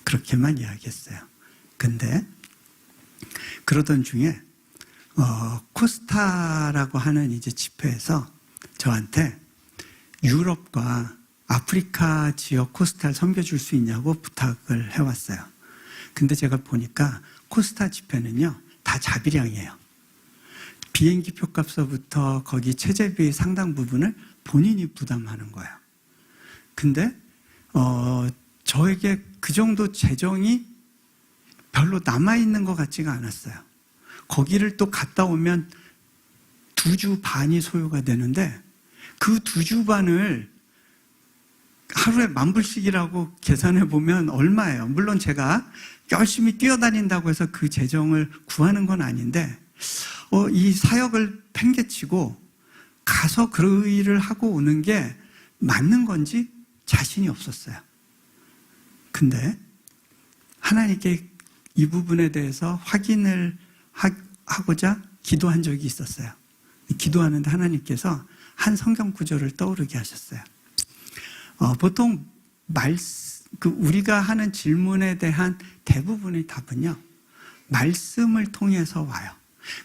그렇게만 이야기했어요. 근데 그러던 중에 코스타라고 하는 이제 집회에서 저한테 유럽과 아프리카 지역 코스타를 섬겨줄 수 있냐고 부탁을 해왔어요. 근데 제가 보니까 코스타 집회는요 다 자비량이에요. 비행기 표값서부터 거기 체재비 상당 부분을 본인이 부담하는 거예요. 근데 저에게 그 정도 재정이 별로 남아있는 것 같지가 않았어요. 거기를 또 갔다 오면 2주 반이 소요가 되는데 그 2주 반을 하루에 10,000불씩이라고 계산해 보면 얼마예요? 물론 제가 열심히 뛰어다닌다고 해서 그 재정을 구하는 건 아닌데 이 사역을 팽개치고 가서 그 일을 하고 오는 게 맞는 건지 자신이 없었어요. 근데 하나님께 이 부분에 대해서 확인을 하고자 기도한 적이 있었어요. 기도하는데 하나님께서 한 성경 구절을 떠오르게 하셨어요. 보통 우리가 하는 질문에 대한 대부분의 답은요, 말씀을 통해서 와요.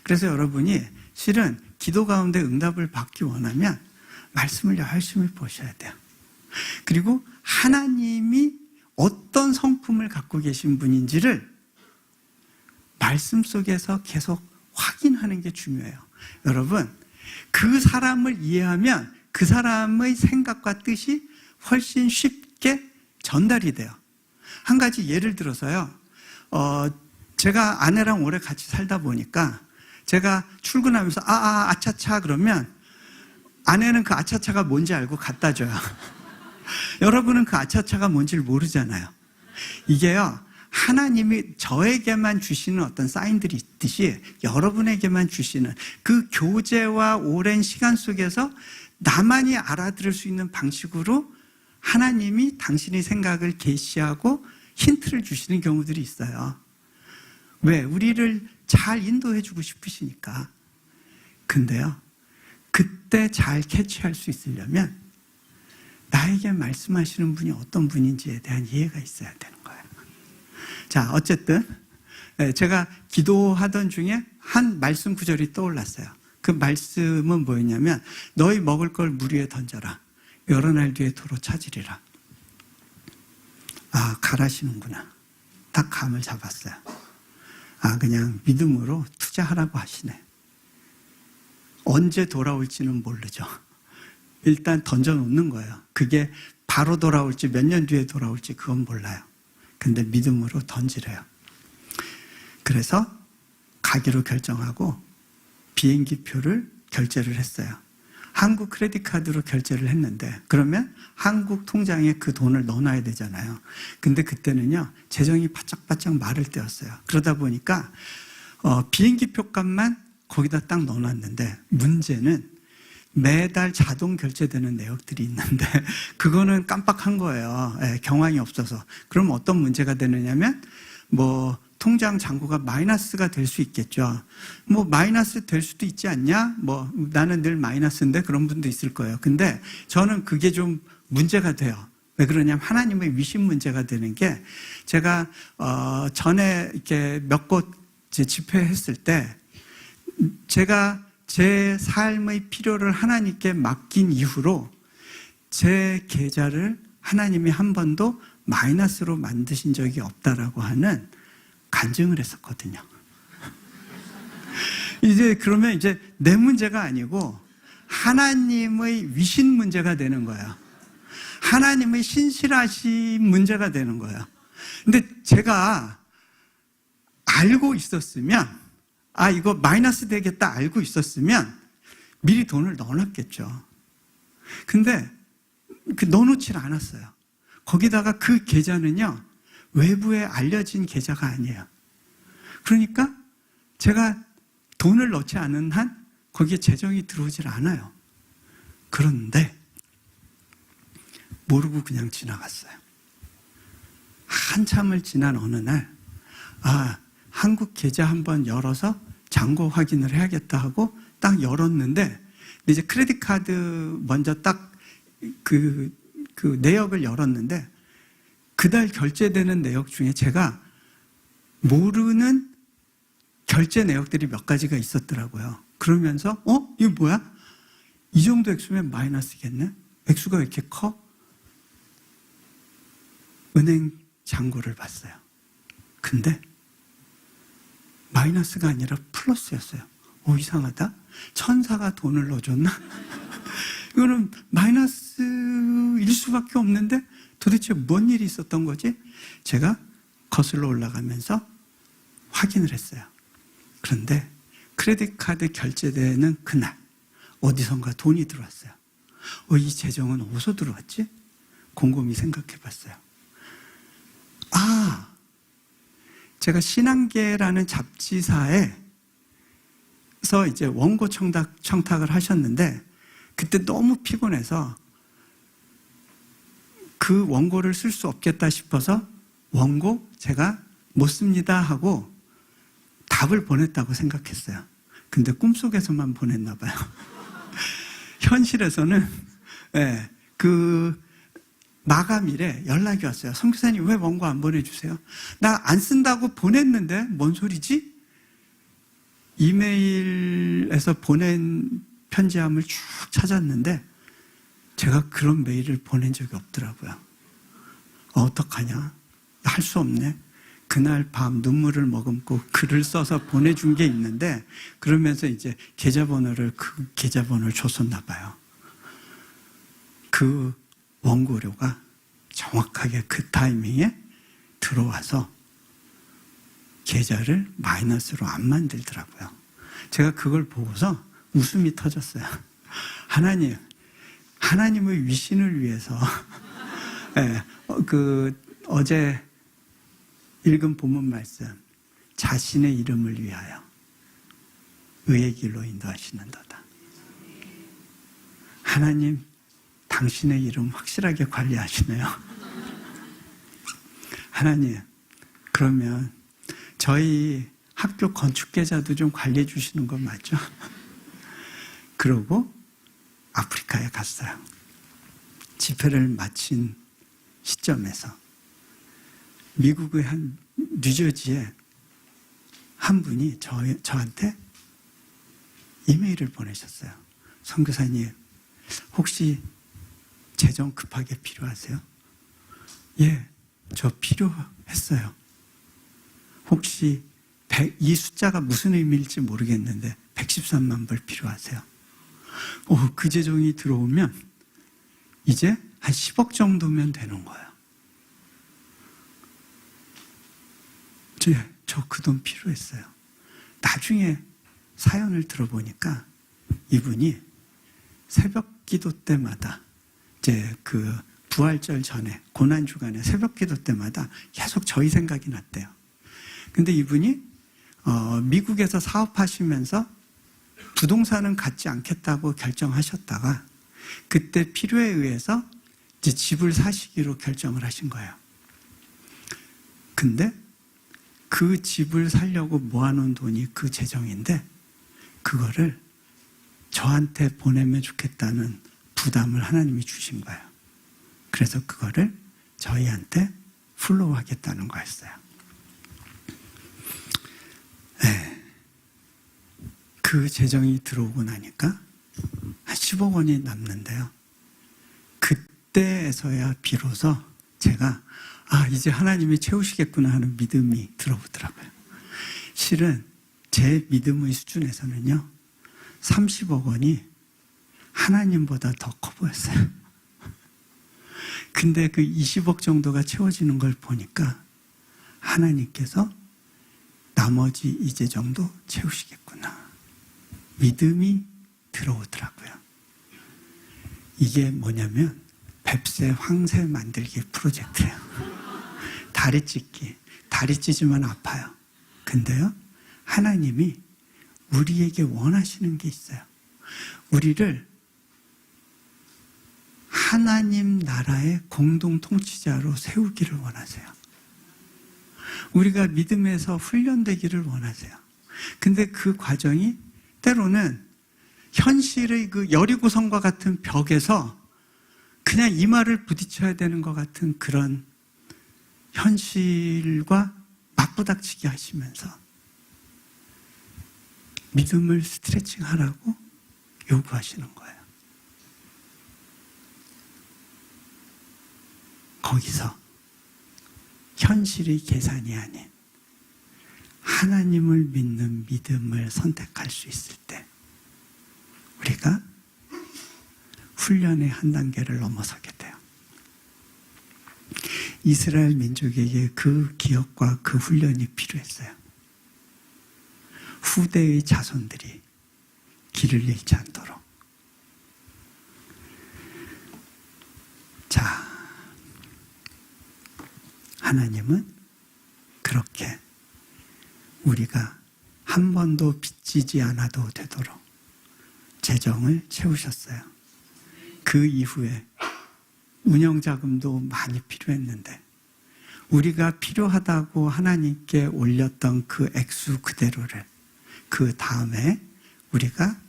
그래서 여러분이 실은 기도 가운데 응답을 받기 원하면 말씀을 열심히 보셔야 돼요. 그리고 하나님이 어떤 성품을 갖고 계신 분인지를 말씀 속에서 계속 확인하는 게 중요해요. 여러분, 그 사람을 이해하면 그 사람의 생각과 뜻이 훨씬 쉽게 전달이 돼요. 한 가지 예를 들어서요. 제가 아내랑 오래 같이 살다 보니까 제가 출근하면서 아차차 그러면 아내는 그 아차차가 뭔지 알고 갖다 줘요. 여러분은 그 아차차가 뭔지를 모르잖아요. 이게요, 하나님이 저에게만 주시는 어떤 사인들이 있듯이 여러분에게만 주시는 그 교제와 오랜 시간 속에서 나만이 알아들을 수 있는 방식으로 하나님이 당신의 생각을 계시하고 힌트를 주시는 경우들이 있어요. 왜? 우리를 잘 인도해 주고 싶으시니까. 근데요, 그때 잘 캐치할 수 있으려면 나에게 말씀하시는 분이 어떤 분인지에 대한 이해가 있어야 되는 거예요. 자, 어쨌든 제가 기도하던 중에 한 말씀 구절이 떠올랐어요. 그 말씀은 뭐였냐면 너희 먹을 걸 물 위에 던져라. 여러 날 뒤에 도로 찾으리라. 가라시는구나. 딱 감을 잡았어요. 그냥 믿음으로 투자하라고 하시네. 언제 돌아올지는 모르죠. 일단 던져놓는 거예요. 그게 바로 돌아올지 몇 년 뒤에 돌아올지 그건 몰라요. 근데 믿음으로 던지래요. 그래서 가기로 결정하고 비행기 표를 결제를 했어요. 한국 크레딧 카드로 결제를 했는데 그러면 한국 통장에 그 돈을 넣어놔야 되잖아요. 근데 그때는요, 재정이 바짝바짝 마를 때였어요. 그러다 보니까 비행기 표값만 거기다 딱 넣어놨는데 문제는 매달 자동 결제되는 내역들이 있는데 그거는 깜빡한 거예요. 경황이 없어서. 그럼 어떤 문제가 되느냐면 통장 잔고가 마이너스가 될 수 있겠죠. 마이너스 될 수도 있지 않냐? 나는 늘 마이너스인데 그런 분도 있을 거예요. 근데 저는 그게 좀 문제가 돼요. 왜 그러냐면 하나님의 위신 문제가 되는 게 제가 전에 이렇게 몇 곳 집회했을 때 제가 제 삶의 필요를 하나님께 맡긴 이후로 제 계좌를 하나님이 한 번도 마이너스로 만드신 적이 없다라고 하는 간증을 했었거든요. 그러면 이제 내 문제가 아니고 하나님의 위신 문제가 되는 거예요. 하나님의 신실하신 문제가 되는 거예요. 근데 제가 알고 있었으면, 이거 마이너스 되겠다 알고 있었으면 미리 돈을 넣어놨겠죠. 근데 넣어놓질 않았어요. 거기다가 그 계좌는요, 외부에 알려진 계좌가 아니에요. 그러니까 제가 돈을 넣지 않은 한 거기에 재정이 들어오질 않아요. 그런데 모르고 그냥 지나갔어요. 한참을 지난 어느 날 한국 계좌 한번 열어서 잔고 확인을 해야겠다 하고 딱 열었는데 이제 크레딧 카드 먼저 딱 그 내역을 열었는데 그달 결제되는 내역 중에 제가 모르는 결제 내역들이 몇 가지가 있었더라고요. 그러면서 이거 뭐야? 이 정도 액수면 마이너스겠네? 액수가 왜 이렇게 커? 은행 잔고를 봤어요. 근데 마이너스가 아니라 플러스였어요. 이상하다. 천사가 돈을 넣어줬나? 이거는 마이너스일 수밖에 없는데 도대체 뭔 일이 있었던 거지? 제가 거슬러 올라가면서 확인을 했어요. 그런데 크레딧 카드 결제되는 그날 어디선가 돈이 들어왔어요. 이 재정은 어디서 들어왔지? 곰곰이 생각해 봤어요. 제가 신한계라는 잡지사에서 이제 원고 청탁을 하셨는데 그때 너무 피곤해서 그 원고를 쓸 수 없겠다 싶어서 원고 제가 못 씁니다 하고 답을 보냈다고 생각했어요. 근데 꿈속에서만 보냈나 봐요. 현실에서는 그 마감일에 연락이 왔어요. 선교사님 왜 원고 안 보내주세요? 나 안 쓴다고 보냈는데 뭔 소리지? 이메일에서 보낸 편지함을 쭉 찾았는데 제가 그런 메일을 보낸 적이 없더라고요. 어떡하냐? 할 수 없네. 그날 밤 눈물을 머금고 글을 써서 보내준 게 있는데, 그러면서 이제 계좌번호를 줬었나 봐요. 그 원고료가 정확하게 그 타이밍에 들어와서 계좌를 마이너스로 안 만들더라고요. 제가 그걸 보고서 웃음이 터졌어요. 하나님의 위신을 위해서 네, 어제 읽은 본문 말씀, 자신의 이름을 위하여 의의 길로 인도하시는도다. 하나님, 당신의 이름 확실하게 관리하시네요. 하나님, 그러면 저희 학교 건축계좌도 좀 관리해 주시는 거 맞죠? 그러고 아프리카에 갔어요. 집회를 마친 시점에서 미국의 한 뉴저지에 한 분이 저한테 이메일을 보내셨어요. 선교사님, 혹시 재정 급하게 필요하세요? 예, 저 필요했어요. 혹시 이 숫자가 무슨 의미일지 모르겠는데 113만 불 필요하세요? 그 재정이 들어오면 이제 한 10억 정도면 되는 거예요. 저 그 돈 필요했어요. 나중에 사연을 들어보니까 이분이 새벽 기도 때마다 이제 그 부활절 전에 고난주간에 새벽 기도 때마다 계속 저희 생각이 났대요. 근데 이분이 미국에서 사업하시면서 부동산은 갖지 않겠다고 결정하셨다가 그때 필요에 의해서 이제 집을 사시기로 결정을 하신 거예요. 근데 그 집을 사려고 모아놓은 돈이 그 재정인데 그거를 저한테 보내면 좋겠다는 부담을 하나님이 주신 거예요. 그래서 그거를 저희한테 플로우 하겠다는 거였어요. 네. 그 재정이 들어오고 나니까 한 10억 원이 남는데요. 그때에서야 비로소 제가 이제 하나님이 채우시겠구나 하는 믿음이 들어오더라고요. 실은 제 믿음의 수준에서는요, 30억 원이 하나님보다 더 커 보였어요. 근데 그 20억 정도가 채워지는 걸 보니까 하나님께서 나머지 이제 정도 채우시겠구나. 믿음이 들어오더라고요. 이게 뭐냐면 뱁새 황새 만들기 프로젝트예요. 다리 찢기. 다리 찢으면 아파요. 근데요, 하나님이 우리에게 원하시는 게 있어요. 우리를 하나님 나라의 공동 통치자로 세우기를 원하세요. 우리가 믿음에서 훈련되기를 원하세요. 근데 그 과정이 때로는 현실의 그 여리고성과 같은 벽에서 그냥 이마를 부딪혀야 되는 것 같은 그런 현실과 맞부닥치게 하시면서 믿음을 스트레칭하라고 요구하시는 거예요. 거기서 현실의 계산이 아닌 하나님을 믿는 믿음을 선택할 수 있을 때 우리가 훈련의 한 단계를 넘어서게 돼요. 이스라엘 민족에게 그 기억과 그 훈련이 필요했어요. 후대의 자손들이 길을 잃지 않도록. 자, 하나님은 그렇게 우리가 한 번도 빚지지 않아도 되도록 재정을 채우셨어요. 그 이후에 운영자금도 많이 필요했는데 우리가 필요하다고 하나님께 올렸던 그 액수 그대로를 그 다음에 우리가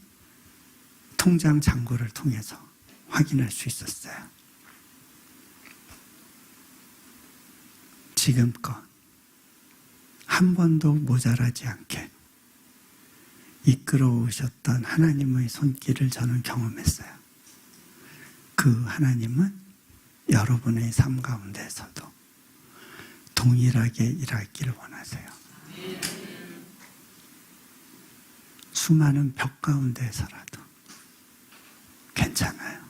통장 잔고를 통해서 확인할 수 있었어요. 지금껏 한 번도 모자라지 않게 이끌어 오셨던 하나님의 손길을 저는 경험했어요. 그 하나님은 여러분의 삶 가운데서도 동일하게 일하기를 원하세요. 수많은 벽 가운데서라도 괜찮아요.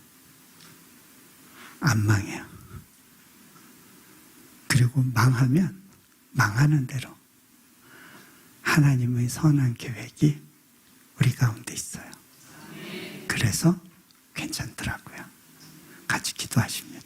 안 망해요. 그리고 망하면 망하는 대로 하나님의 선한 계획이 우리 가운데 있어요. 그래서 괜찮더라고요. 같이 기도하십니다.